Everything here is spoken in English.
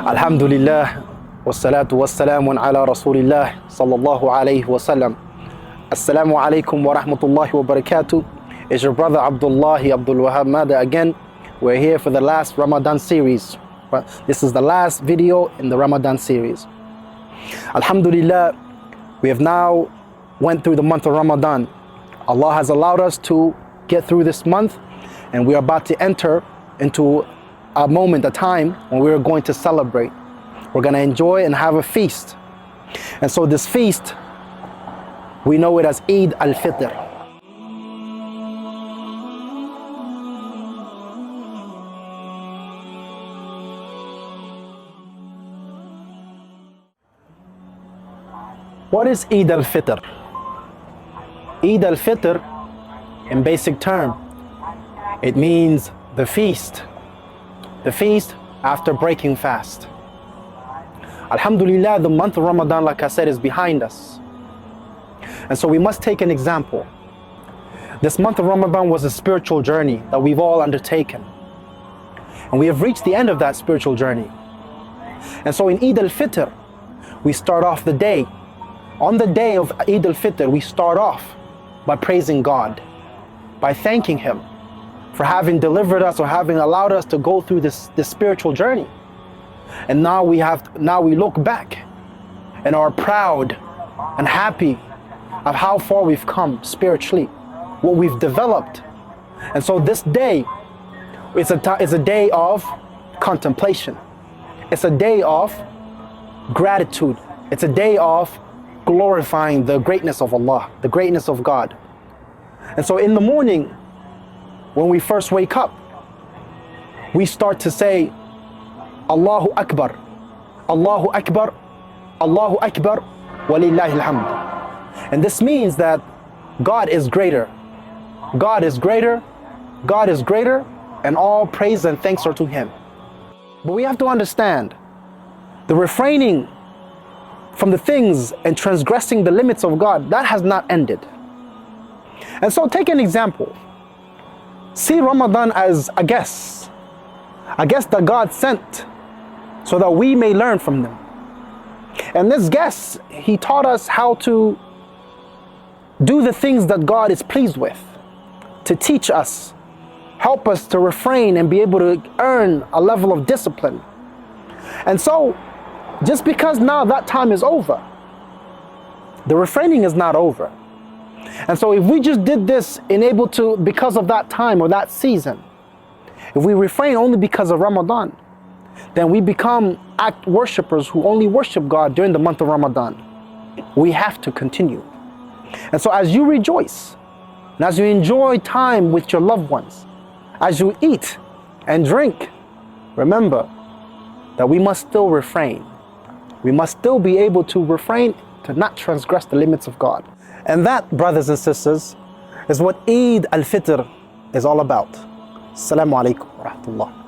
Alhamdulillah, wassalatu wassalamu ala rasulillah sallallahu alayhi wasallam. Assalamu alaikum wa rahmatullahi wa barakatuh. It's your brother Abdullahi, Mada again. We're here for the last Ramadan series. This is the last video in the Ramadan series. Alhamdulillah, we have now went through the month of Ramadan. Allah has allowed us to get through this month, and we are about to enter into a moment, a time when we are going to celebrate. We're going to enjoy and have a feast. And so this feast, we know it as Eid Al Fitr. What is Eid Al Fitr? Eid Al Fitr, in basic term, it means the feast. The feast after breaking fast. Alhamdulillah, the month of Ramadan, like I said, is behind us. And so we must take an example. This month of Ramadan was a spiritual journey that we've all undertaken. And we have reached the end of that spiritual journey. And so in Eid Al Fitr, we start off the day. On the day of Eid Al Fitr, we start off by praising God, by thanking Him for having delivered us or having allowed us to go through this spiritual journey. And now we look back and are proud and happy of how far we've come spiritually, what we've developed. And so this day is a day of contemplation. It's a day of gratitude. It's a day of glorifying the greatness of Allah, the greatness of God. And so in the morning, when we first wake up, we start to say, Allahu Akbar, Allahu Akbar, Allahu Akbar, walillahi alhamd. And this means that God is greater. God is greater, God is greater, and all praise and thanks are to Him. But we have to understand, the refraining from the things and transgressing the limits of God, that has not ended. And so take an example. See Ramadan as a guest that God sent so that we may learn from them. And this guest, he taught us how to do the things that God is pleased with, to teach us, help us to refrain and be able to earn a level of discipline. And so, just because now that time is over, the refraining is not over. And so if we just did this because of that time or that season, if we refrain only because of Ramadan, then we become act worshippers who only worship God during the month of Ramadan. We have to continue. And so as you rejoice, and as you enjoy time with your loved ones, as you eat and drink, remember that we must still refrain. We must still be able to refrain, to not transgress the limits of God. And that, brothers and sisters, is what Eid Al Fitr is all about. Assalamu alaikum wa rahmatullah.